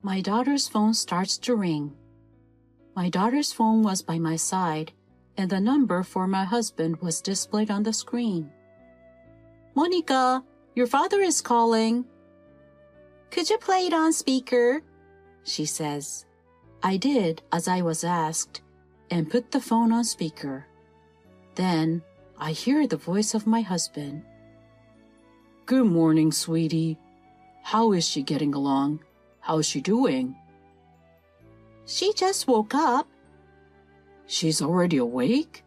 My daughter's phone starts to ring. My daughter's phone was by my side, and the number for my husband was displayed on the screen. "Monica, your father is calling." "Could you play it on speaker?" she says. I did as I was asked and put the phone on speaker. Then I hear the voice of my husband. "Good morning, sweetie. How is she getting along? How's she doing?" "She just woke up." "She's already awake?"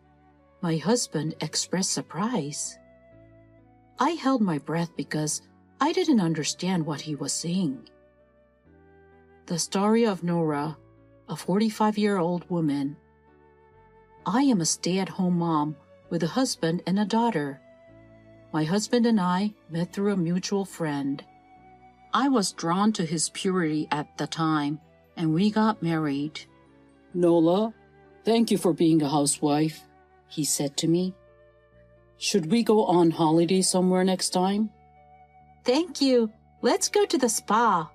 My husband expressed surprise. I held my breath because I didn't understand what he was saying. The story of Nora, a 45-year-old woman. I am a stay-at-home mom with a husband and a daughter. My husband and I met through a mutual friend. I was drawn to his purity at the time, and we got married. "Nola, thank you for being a housewife," he said to me. "Should we go on holiday somewhere next time?" "Thank you. Let's go to the spa."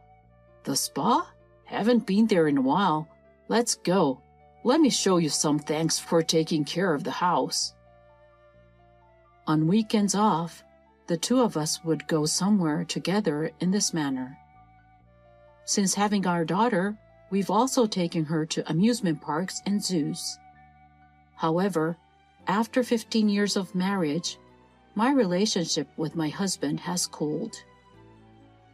"The spa? Haven't been there in a while. Let's go. Let me show you some thanks for taking care of the house." On weekends off, the two of us would go somewhere together in this manner. Since having our daughter, we've also taken her to amusement parks and zoos. However, after 15 years of marriage, my relationship with my husband has cooled.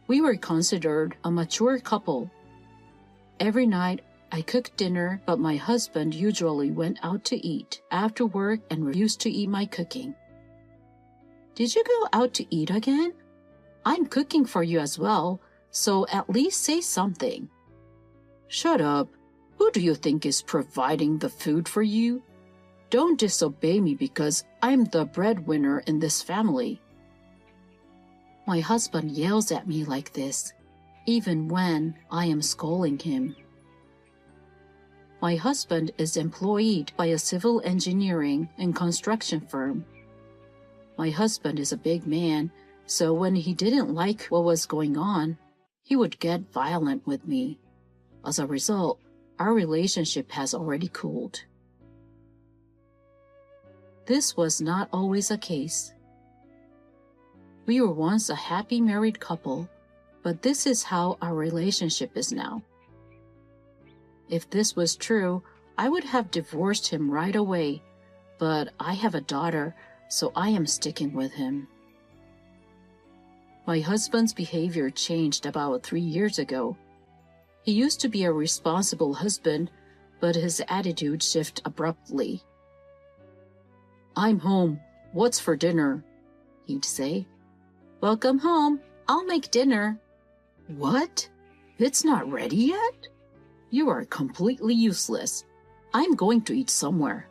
We were considered a mature couple. Every night, I cooked dinner, but my husband usually went out to eat after work and refused to eat my cooking. "Did you go out to eat again? I'm cooking for you as well, so at least say something." "Shut up. Who do you think is providing the food for you? Don't disobey me because I'm the breadwinner in this family." My husband yells at me like this, even when I am scolding him. My husband is employed by a civil engineering and construction firm. My husband is a big man, so when he didn't like what was going on, he would get violent with me. As a result, our relationship has already cooled. This was not always the case. We were once a happy married couple, but this is how our relationship is now. If this was true, I would have divorced him right away, but I have a daughter, so I am sticking with him. My husband's behavior changed about 3 years ago. He used to be a responsible husband, but his attitude shifted abruptly. "I'm home. What's for dinner?" he'd say. "Welcome home. I'll make dinner." "What? It's not ready yet? You are completely useless. I'm going to eat somewhere."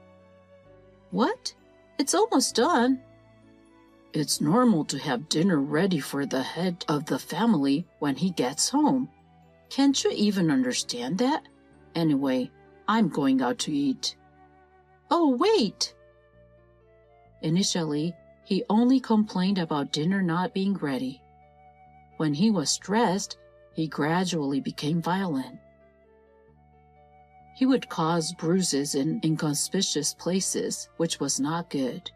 "What? It's almost done." "It's normal to have dinner ready for the head of the family when he gets home. Can't you even understand that? Anyway, I'm going out to eat." "Oh, wait!" Initially, he only complained about dinner not being ready. When he was stressed, he gradually became violent. He would cause bruises in inconspicuous places, which was not good.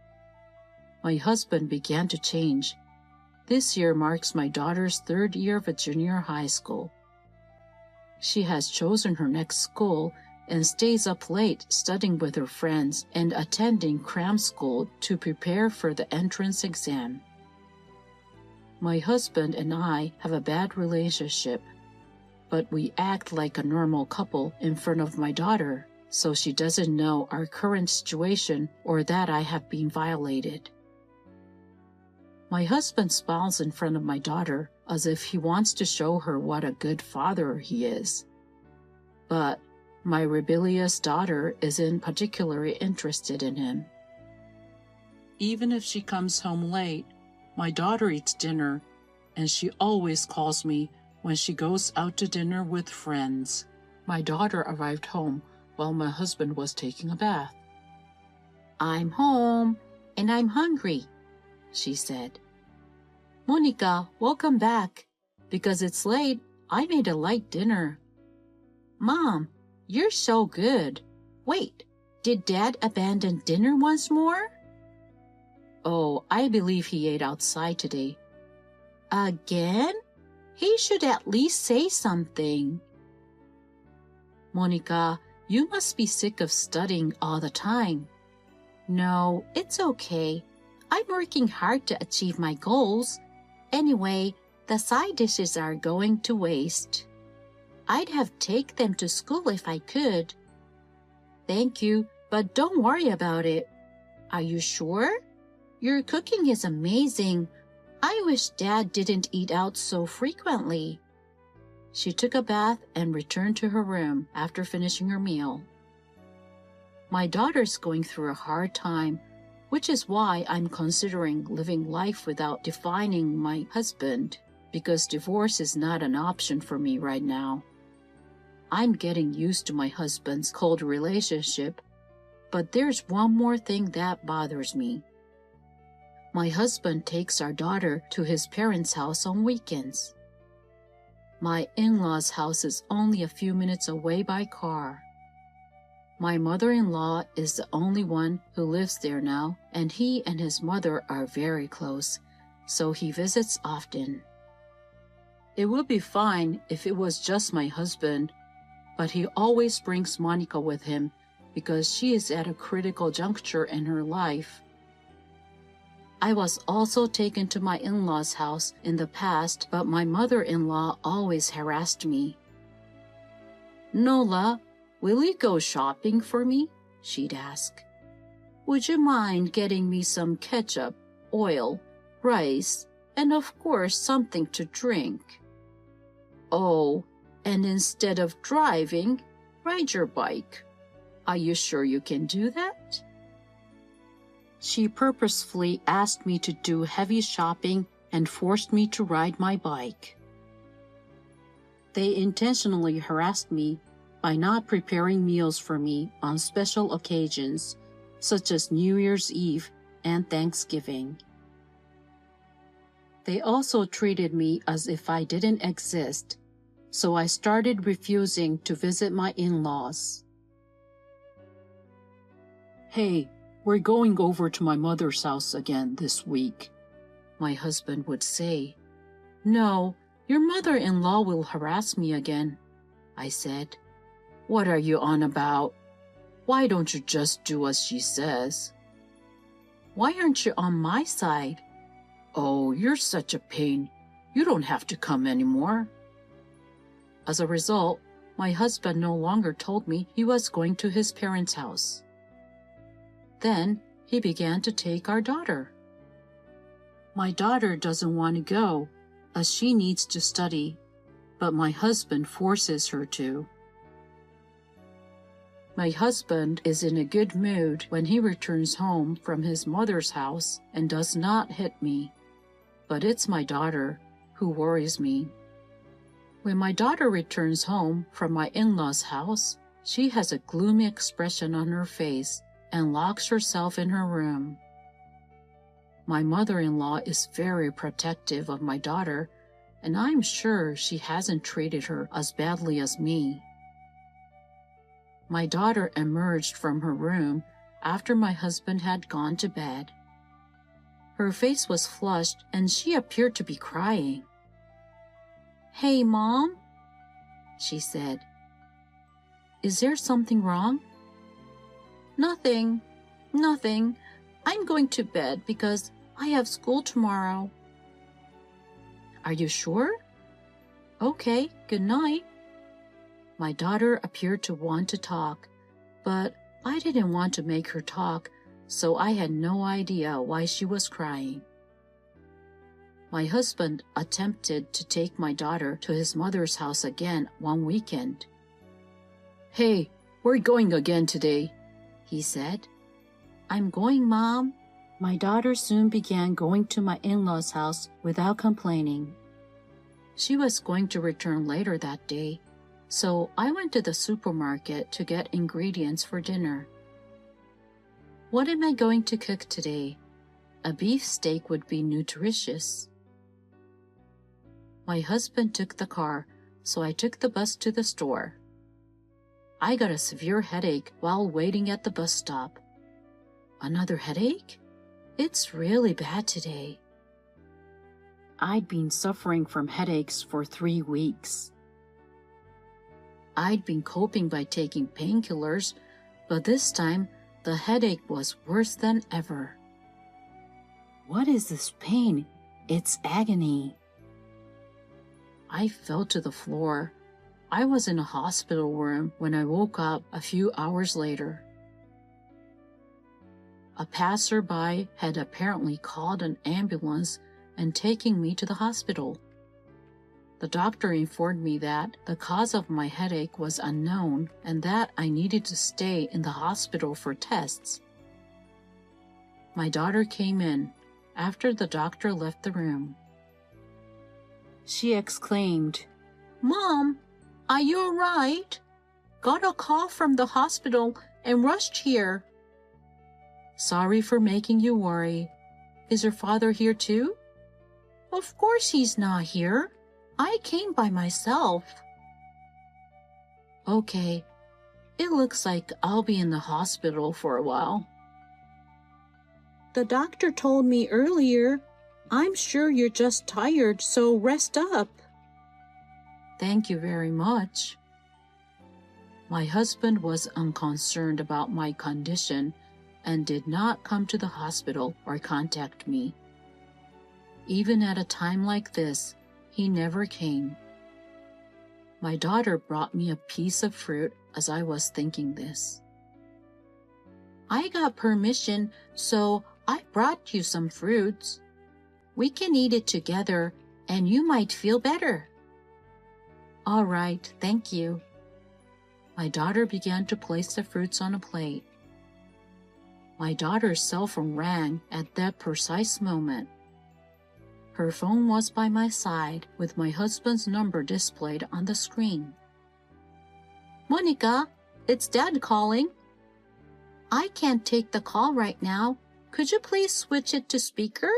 My husband began to change. This year marks my daughter's 3rd year of a junior high school. She has chosen her next school and stays up late studying with her friends and attending cram school to prepare for the entrance exam. My husband and I have a bad relationship, but we act like a normal couple in front of my daughter, so she doesn't know our current situation or that I have been violated. My husband smiles in front of my daughter as if he wants to show her what a good father he is. But my rebellious daughter isn't particularly interested in him. Even if she comes home late, my daughter eats dinner, and she always calls me when she goes out to dinner with friends. My daughter arrived home while my husband was taking a bath. "I'm home, and I'm hungry," she said. "Monica, welcome back. Because it's late, I made a light dinner. Mom, you're so good. Wait, did Dad abandon dinner once more? Oh, I believe he ate outside today. Again? He should at least say something. Monica, you must be sick of studying all the time. No, it's okay. I'm working hard to achieve my goals. Anyway, the side dishes are going to waste. I'd have taken them to school if I could. Thank you, but don't worry about it. Are you sure? Your cooking is amazing. I wish Dad didn't eat out so frequently. She took a bath and returned to her room after finishing her meal. My daughter's going through a hard time, which is why I'm considering living life without defining my husband, because divorce is not an option for me right now. I'm getting used to my husband's cold relationship, but there's one more thing that bothers me. My husband takes our daughter to his parents' house on weekends. My in-laws' house is only a few minutes away by car. My mother-in-law is the only one who lives there now, and he and his mother are very close, so he visits often. It would be fine if it was just my husband, but he always brings Monica with him because she is at a critical juncture in her life. I was also taken to my in-laws' house in the past, but my mother-in-law always harassed me. Nola, will you go shopping for me? She'd ask. Would you mind getting me some ketchup, oil, rice, and of course something to drink? Oh, and instead of driving, ride your bike. Are you sure you can do that? She purposefully asked me to do heavy shopping and forced me to ride my bike. They intentionally harassed me by not preparing meals for me on special occasions, such as New Year's Eve and Thanksgiving. They also treated me as if I didn't exist, so I started refusing to visit my in-laws. Hey, we're going over to my mother's house again this week, my husband would say. No, your mother-in-law will harass me again, I said. What are you on about? Why don't you just do as she says? Why aren't you on my side? Oh, you're such a pain. You don't have to come anymore. As a result, my husband no longer told me he was going to his parents' house. Then he began to take our daughter. My daughter doesn't want to go, as she needs to study, but my husband forces her to. My husband is in a good mood when he returns home from his mother's house and does not hit me, but it's my daughter who worries me. When my daughter returns home from my in-laws' house, she has a gloomy expression on her face and locks herself in her room. My mother-in-law is very protective of my daughter, and I'm sure she hasn't treated her as badly as me. My daughter emerged from her room after my husband had gone to bed. Her face was flushed and she appeared to be crying. Hey, Mom, she said. Is there something wrong? Nothing. I'm going to bed because I have school tomorrow. Are you sure? Okay, good night. My daughter appeared to want to talk, but I didn't want to make her talk, so I had no idea why she was crying. My husband attempted to take my daughter to his mother's house again one weekend. Hey, we're going again today, he said. I'm going, Mom. My daughter soon began going to my in-laws' house without complaining. She was going to return later that day, so I went to the supermarket to get ingredients for dinner. What am I going to cook today? A beef steak would be nutritious. My husband took the car, so I took the bus to the store. I got a severe headache while waiting at the bus stop. Another headache? It's really bad today. I'd been suffering from headaches for 3 weeks. I'd been coping by taking painkillers, but this time the headache was worse than ever. What is this pain? It's agony. I fell to the floor. I was in a hospital room when I woke up a few hours later. A passerby had apparently called an ambulance and taken me to the hospital. The doctor informed me that the cause of my headache was unknown and that I needed to stay in the hospital for tests. My daughter came in after the doctor left the room. She exclaimed, "Mom, are you all right? Got a call from the hospital and rushed here." "Sorry for making you worry. Is your father here too?" "Of course he's not here. I came by myself." "Okay, it looks like I'll be in the hospital for a while." "The doctor told me earlier. I'm sure you're just tired, so rest up." "Thank you very much." My husband was unconcerned about my condition and did not come to the hospital or contact me. Even at a time like this, he never came. My daughter brought me a piece of fruit as I was thinking this. "I got permission, so I brought you some fruits. We can eat it together, and you might feel better." "All right, thank you." My daughter began to place the fruits on a plate. My daughter's cell phone rang at that precise moment. Her phone was by my side with my husband's number displayed on the screen. "Monica, it's Dad calling." "I can't take the call right now. Could you please switch it to speaker?"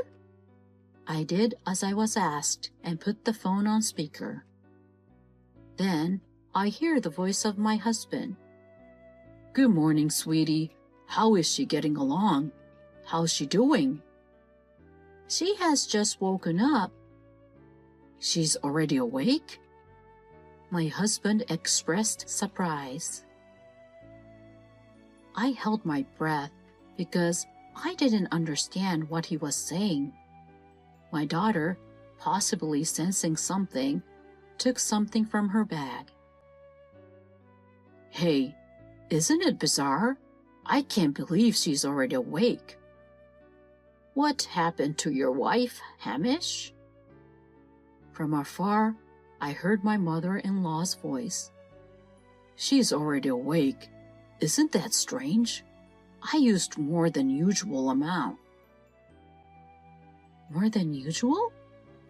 I did as I was asked and put the phone on speaker. Then I hear the voice of my husband. "Good morning, sweetie. How is she getting along? How's she doing?" "She has just woken up." "She's already awake?" My husband expressed surprise. I held my breath because I didn't understand what he was saying. My daughter, possibly sensing something, took something from her bag. "Hey, isn't it bizarre? I can't believe she's already awake." "What happened to your wife, Hamish?" From afar, I heard my mother-in-law's voice. "She's already awake. Isn't that strange? I used more than usual amount." "More than usual?"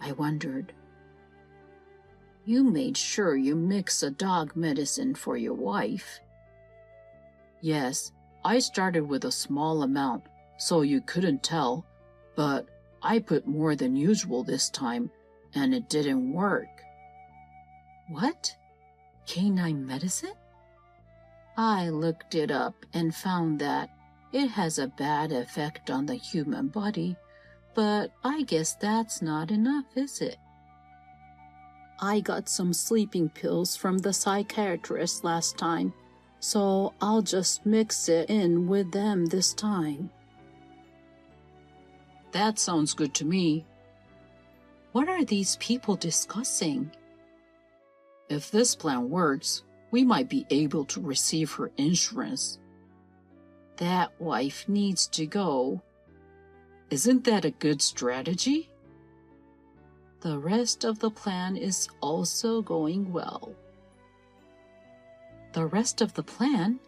I wondered. "You made sure you mix a dog medicine for your wife." "Yes, I started with a small amount, so you couldn't tell, but I put more than usual this time, and it didn't work." "What? Canine medicine?" I looked it up and found that it has a bad effect on the human body, but I guess that's not enough, is it? I got some sleeping pills from the psychiatrist last time, so I'll just mix it in with them this time." "That sounds good to me." "What are these people discussing?" "If this plan works, we might be able to receive her insurance." "That wife needs to go." "Isn't that a good strategy?" "The rest of the plan is also going well." "The rest of the plan?"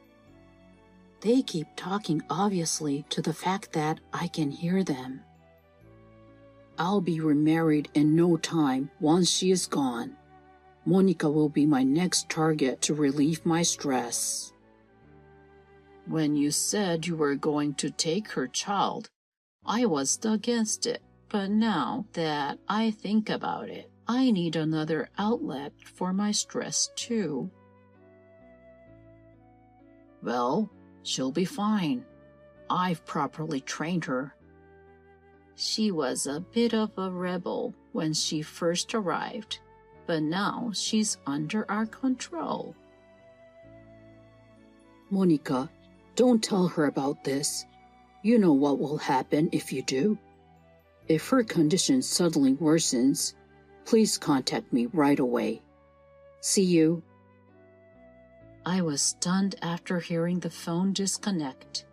They keep talking obviously to the fact that I can hear them. "I'll be remarried in no time once she is gone. Monica will be my next target to relieve my stress." "When you said you were going to take her child, I was against it, but now that I think about it, I need another outlet for my stress too." Well, she'll be fine. I've properly trained her. She was a bit of a rebel when she first arrived, but now she's under our control. Monica, don't tell her about this. You know what will happen if you do. If her condition suddenly worsens, please contact me right away. See you. I was stunned after hearing the phone disconnect.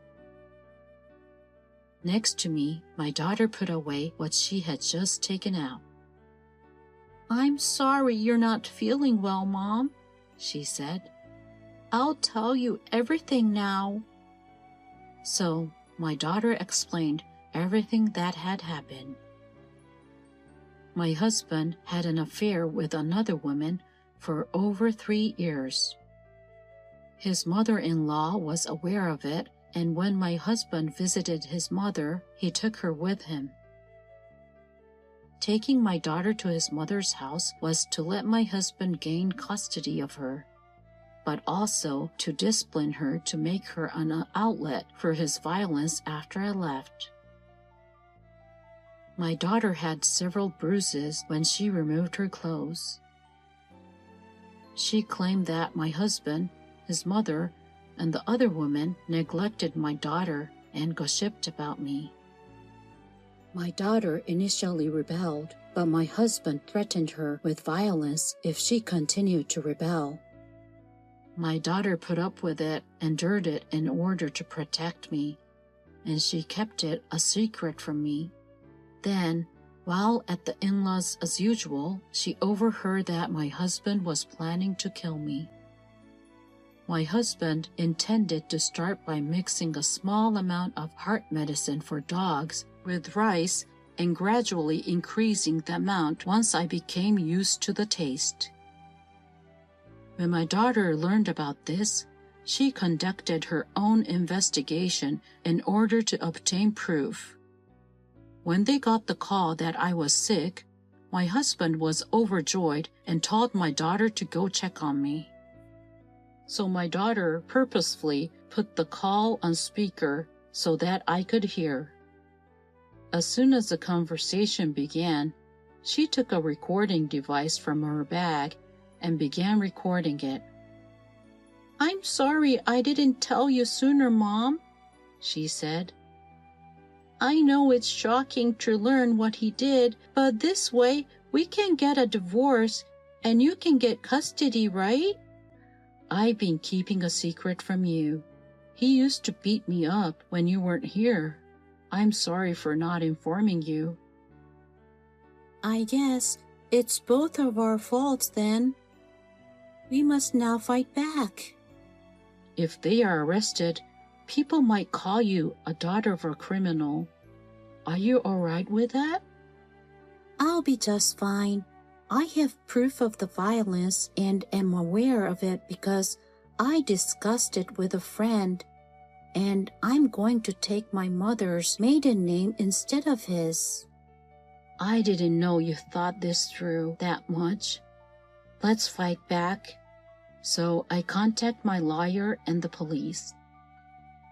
Next to me, my daughter put away what she had just taken out. I'm sorry you're not feeling well, Mom, she said. I'll tell you everything now. So, my daughter explained everything that had happened. My husband had an affair with another woman for over 3 years. His mother-in-law was aware of it, and when my husband visited his mother, he took her with him. Taking my daughter to his mother's house was to let my husband gain custody of her, but also to discipline her to make her an outlet for his violence after I left. My daughter had several bruises when she removed her clothes. She claimed that my husband, his mother, and the other woman neglected my daughter and gossiped about me. My daughter initially rebelled, but my husband threatened her with violence if she continued to rebel. My daughter put up with it, endured it in order to protect me, and she kept it a secret from me. Then, while at the in-laws as usual, she overheard that my husband was planning to kill me. My husband intended to start by mixing a small amount of heart medicine for dogs with rice and gradually increasing the amount once I became used to the taste. When my daughter learned about this, she conducted her own investigation in order to obtain proof. When they got the call that I was sick, my husband was overjoyed and told my daughter to go check on me. So my daughter purposefully put the call on speaker so that I could hear. As soon as the conversation began, she took a recording device from her bag and began recording it. I'm sorry I didn't tell you sooner, Mom, she said. I know it's shocking to learn what he did, but this way we can get a divorce and you can get custody, right? I've been keeping a secret from you. He used to beat me up when you weren't here. I'm sorry for not informing you. I guess it's both of our faults then. We must now fight back. If they are arrested, people might call you a daughter of a criminal. Are you all right with that? I'll be just fine. I have proof of the violence and am aware of it because I discussed it with a friend, and I'm going to take my mother's maiden name instead of his. I didn't know you thought this through that much. Let's fight back. So I contact my lawyer and the police.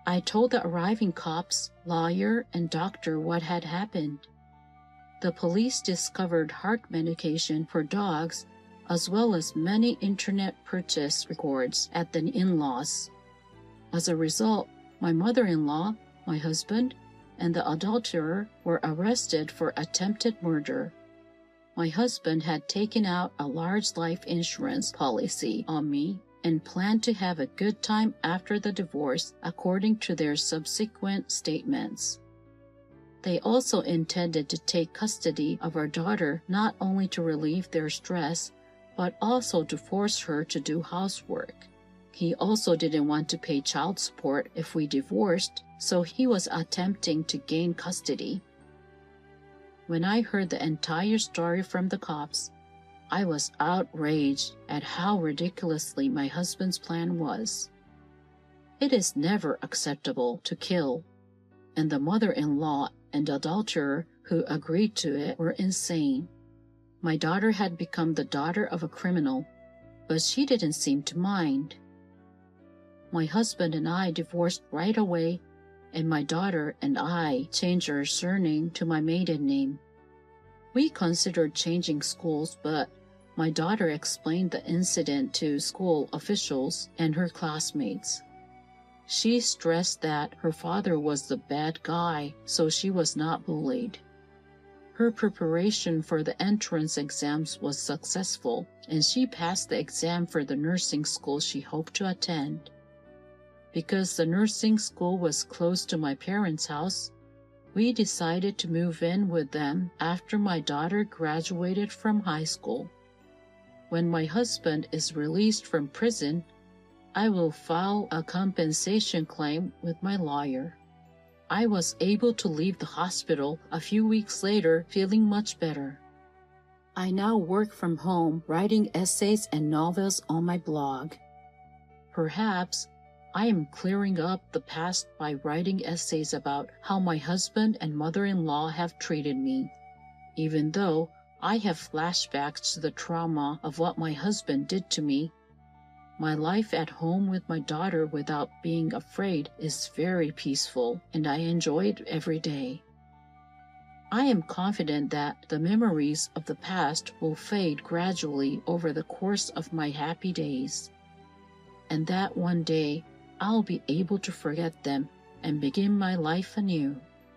I told the arriving cops, lawyer, and doctor what had happened. The police discovered heart medication for dogs, as well as many internet purchase records at the in-laws. As a result, my mother-in-law, my husband, and the adulterer were arrested for attempted murder. My husband had taken out a large life insurance policy on me and planned to have a good time after the divorce, according to their subsequent statements. They also intended to take custody of our daughter not only to relieve their stress, but also to force her to do housework. He also didn't want to pay child support if we divorced, so he was attempting to gain custody. When I heard the entire story from the cops, I was outraged at how ridiculously my husband's plan was. It is never acceptable to kill, and the mother-in-law and adulterer who agreed to it were insane. My daughter had become the daughter of a criminal, but she didn't seem to mind. my husband and I divorced right away, and my daughter and I changed our surname to my maiden name. We considered changing schools, but my daughter explained the incident to school officials and her classmates. She stressed that her father was the bad guy, so she was not bullied. Her preparation for the entrance exams was successful, and she passed the exam for the nursing school she hoped to attend. Because the nursing school was close to my parents' house, we decided to move in with them after my daughter graduated from high school. When my husband is released from prison, I will file a compensation claim with my lawyer. I was able to leave the hospital a few weeks later feeling much better. I now work from home writing essays and novels on my blog. Perhaps I am clearing up the past by writing essays about how my husband and mother-in-law have treated me, even though I have flashbacks to the trauma of what my husband did to me. My life at home with my daughter without being afraid is very peaceful, and I enjoy it every day. I am confident that the memories of the past will fade gradually over the course of my happy days, and that one day I'll be able to forget them and begin my life anew.